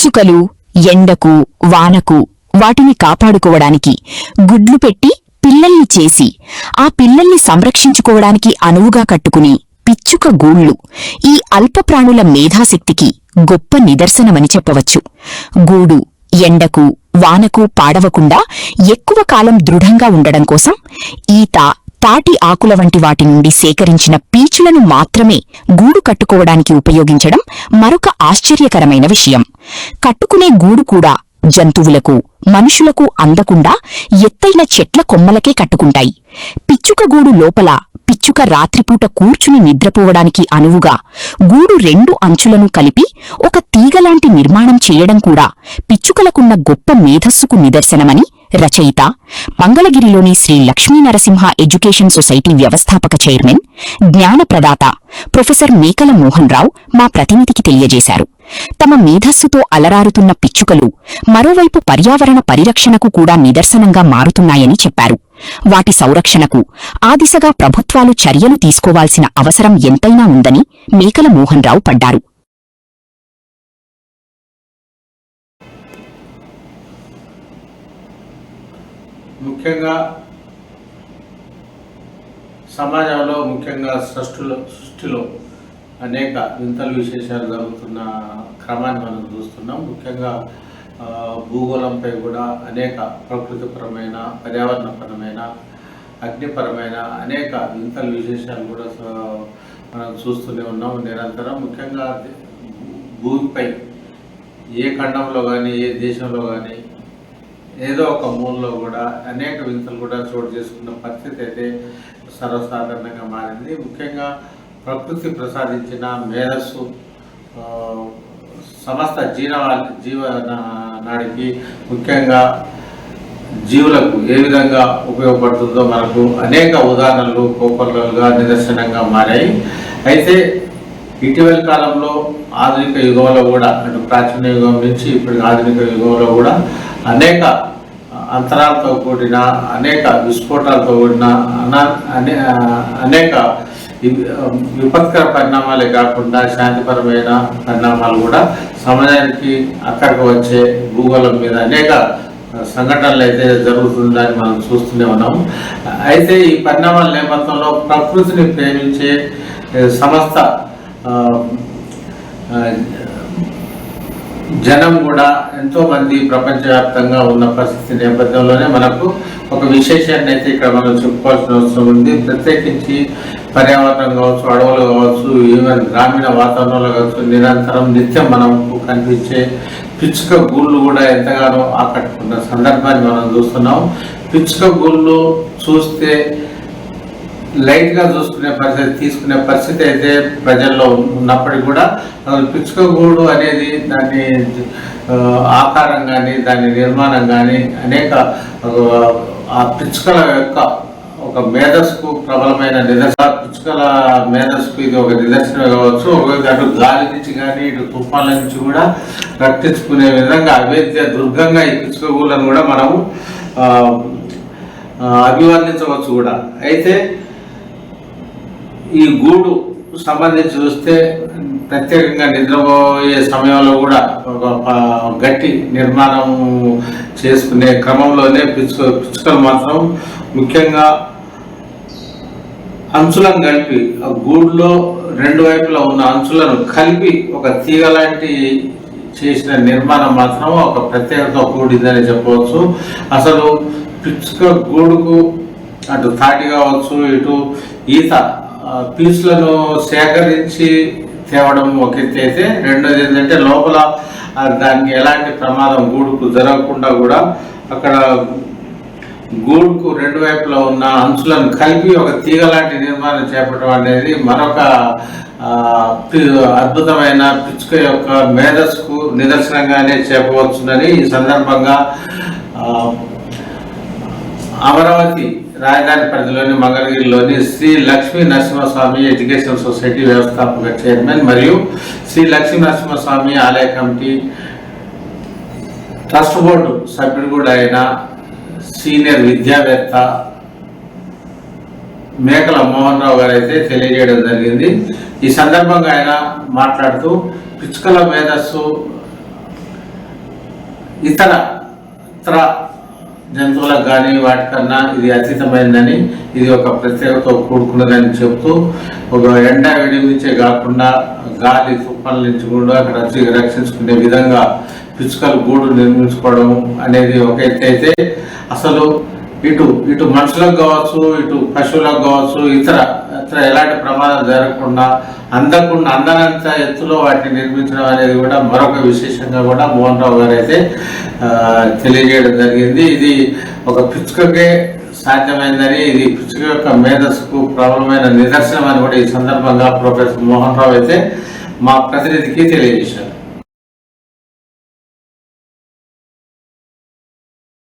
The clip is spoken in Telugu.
పిచ్చుకలు ఎండకు వానకు వాటిని కాపాడుకోవడానికి గుడ్లు పెట్టి పిల్లల్ని చేసి ఆ పిల్లల్ని సంరక్షించుకోవడానికి అనువుగా కట్టుకుని పిచ్చుక గూళ్ళు ఈ అల్పప్రాణుల మేధాశక్తికి గొప్ప నిదర్శనమని చెప్పవచ్చు. గూడు ఎండకు వానకు పాడవకుండా ఎక్కువ కాలం దృఢంగా ఉండడం కోసం ఈత తాటి ఆకుల వంటి వాటి నుండి సేకరించిన పీచులను మాత్రమే గూడు కట్టుకోవడానికి ఉపయోగించడం మరొక ఆశ్చర్యకరమైన విషయం. కట్టుకునే గూడు కూడా జంతువులకు మనుషులకు అందకుండా ఎత్తైన చెట్ల కొమ్మలకే కట్టుకుంటాయి. పిచ్చుక గూడు లోపల పిచ్చుక రాత్రిపూట కూర్చుని నిద్రపోవడానికి అనువుగా గూడు రెండు అంచులను కలిపి ఒక తీగలాంటి నిర్మాణం చేయడం కూడా పిచ్చుకలకున్న గొప్ప మేధస్సుకు నిదర్శనమని రచయిత, మంగళగిరిలోని శ్రీ లక్ష్మీనరసింహ ఎడ్యుకేషన్ సొసైటీ వ్యవస్థాపక చైర్మన్, జ్ఞానప్రదాత ప్రొఫెసర్ మేకల మోహన్ రావు మా ప్రతినిధికి తెలియజేశారు. తమ మేధస్సుతో అలరారుతున్న పిచ్చుకలు మరోవైపు పర్యావరణ పరిరక్షణకు కూడా నిదర్శనంగా మారుతున్నాయని చెప్పారు. వాటి సంరక్షణకు ఆ దిశగా ప్రభుత్వాలు చర్యలు తీసుకోవాల్సిన అవసరం ఎంతైనా ఉందని మేకల మోహన్ రావు పడ్డారు. ముఖ్యంగా సమాజంలో ముఖ్యంగా సృష్టిలో అనేక వింతలు విశేషాలు జరుగుతున్న క్రమాన్ని మనం చూస్తున్నాం. ముఖ్యంగా భూగోళంపై కూడా అనేక ప్రకృతిపరమైన, పర్యావరణపరమైన, అగ్నిపరమైన అనేక వింతలు విశేషాలు కూడా మనం చూస్తూనే ఉన్నాం నిరంతరం. ముఖ్యంగా భూమిపై ఏ ఖండంలో కానీ ఏ దేశంలో కానీ ఏదో ఒక మూలలో కూడా అనేక వింతలు కూడా చోటు చేసుకున్న పరిస్థితి అయితే సర్వసాధారణంగా మారింది. ముఖ్యంగా ప్రకృతి ప్రసాదించిన మేధస్సు సమస్త జీవనాడికి ముఖ్యంగా జీవులకు ఏ విధంగా ఉపయోగపడుతుందో మనకు అనేక ఉదాహరణలు కోకొల్లలుగా నిదర్శనంగా మారాయి. అయితే ఇటీవల కాలంలో ఆధునిక యుగంలో కూడా, అంటే ప్రాచీన యుగం నుంచి ఇప్పుడు ఆధునిక యుగంలో కూడా అనేక అంతరాలతో కూడిన, అనేక విస్ఫోటాలతో కూడిన అనేక విపత్కర పరిణామాలే కాకుండా శాంతిపరమైన పరిణామాలు కూడా సమాజానికి అక్కడికి వచ్చే భూగోళం మీద అనేక సంఘటనలు అయితే జరుగుతుందని మనం చూస్తూనే ఉన్నాము. అయితే ఈ పరిణామాల నేపథ్యంలో ప్రకృతిని ప్రేమించే సమస్త జనం కూడా ఎంతోమంది ప్రపంచవ్యాప్తంగా ఉన్న పరిస్థితి నేపథ్యంలోనే మనకు ఒక విశేషాన్ని అయితే ఇక్కడ మనం చెప్పుకోవాల్సిన అవసరం ఉంది. ప్రత్యేకించి పర్యావరణం కావచ్చు, అడవులు కావచ్చు, ఈవెన్ గ్రామీణ వాతావరణంలో కావచ్చు, నిరంతరం నిత్యం మనకు కనిపించే పిచ్చుక గూళ్ళు కూడా ఎంతగానో ఆకట్టుకున్న సందర్భాన్ని మనం చూస్తున్నాం. పిచ్చుక గూళ్ళు చూస్తే లైట్గా తీసుకునే పరిస్థితి అయితే ప్రజల్లో ఉన్నప్పటికీ కూడా పిచ్చుక గూడు అనేది దాని ఆకారం కానీ, దాని నిర్మాణం కానీ అనేక ఆ పిచ్చుకల యొక్క ఒక మేధస్సుకు ప్రబలమైన నిదర్శన. పిచ్చుకల మేధస్సుకు ఇది ఒక నిదర్శనం కావచ్చు. అటు గాలి నుంచి కానీ, ఇటు తుఫాన్ల నుంచి కూడా రక్షించుకునే విధంగా అవేద్య దుర్గంగా ఈ పిచ్చుక గూళ్ళను కూడా మనము అభివర్ణించవచ్చు కూడా. అయితే ఈ గూడు సంబంధించి చూస్తే ప్రత్యేకంగా నిద్రపోయే సమయంలో కూడా ఒక గట్టి నిర్మాణం చేసుకునే క్రమంలోనే పిచ్చుకలు మాత్రం ముఖ్యంగా అంచులను కలిపి, ఆ గూడులో రెండు వైపులా ఉన్న అంచులను కలిపి ఒక తీగ లాంటి చేసిన నిర్మాణం మాత్రం ఒక ప్రత్యేకత కూడిందని చెప్పవచ్చు. అసలు పిచ్చుక గూడుకు అటు తాటి కావచ్చు, ఇటు ఈత పీసులను సేకరించి తేవడం ఒక ఎత్తు అయితే, రెండోది ఏంటంటే లోపల దానికి ఎలాంటి ప్రమాదం గూడుకు జరగకుండా కూడా అక్కడ గూడుకు రెండు వైపులా ఉన్న అంచులను కలిపి ఒక తీగ లాంటి నిర్మాణం చేపట్టడం అనేది మరొక అద్భుతమైన పిచ్చుక యొక్క మేధస్సుకు నిదర్శనంగానే చెప్పవచ్చునని ఈ సందర్భంగా అమరావతి రాజధాని పరిధిలోని మంగళగిరిలోని శ్రీ లక్ష్మీ నరసింహస్వామి ఎడ్యుకేషన్ సొసైటీ వ్యవస్థాపక చైర్మన్ మరియు శ్రీ లక్ష్మీ నరసింహస్వామి ఆలయ కమిటీ ట్రస్ట్ బోర్డు సభ్యుడు కూడా అయిన సీనియర్ విద్యావేత్త మేకల మోహన్ రావు గారు అయితే తెలియజేయడం జరిగింది. ఈ సందర్భంగా ఆయన మాట్లాడుతూ పిచ్చుకల మేధస్సు ఇతర జంతువులకు కానీ వాటికన్నా ఇది అతీతమైందని, ఇది ఒక ప్రత్యేకతో కూడుకున్నదని చెప్తూ, ఒక ఎండ వేడి నుంచే కాకుండా గాలి తుప్పల నుంచి కూడా అక్కడ రక్షించుకునే విధంగా పిచ్చుకలు గూడు నిర్మించుకోవడం అనేది ఒక ఎత్తు అయితే, అసలు ఇటు మనుషులకు కావచ్చు, ఇటు పశువులకు కావచ్చు, ఇతర ఎలాంటి ప్రమాదం జరగకుండా అందనంత ఎత్తులో వాటిని నిర్మించడం అనేది కూడా మరొక విశేషంగా కూడా మోహన్ రావు గారు అయితే తెలియజేయడం జరిగింది. ఇది ఒక పిచ్చుకకే సాధ్యమైందని, ఇది పిచ్చుక యొక్క మేధస్సుకు ప్రబలమైన నిదర్శనం అని కూడా ఈ సందర్భంగా ప్రొఫెసర్ మోహన్ రావు అయితే మా ప్రతినిధికి తెలియజేశారు.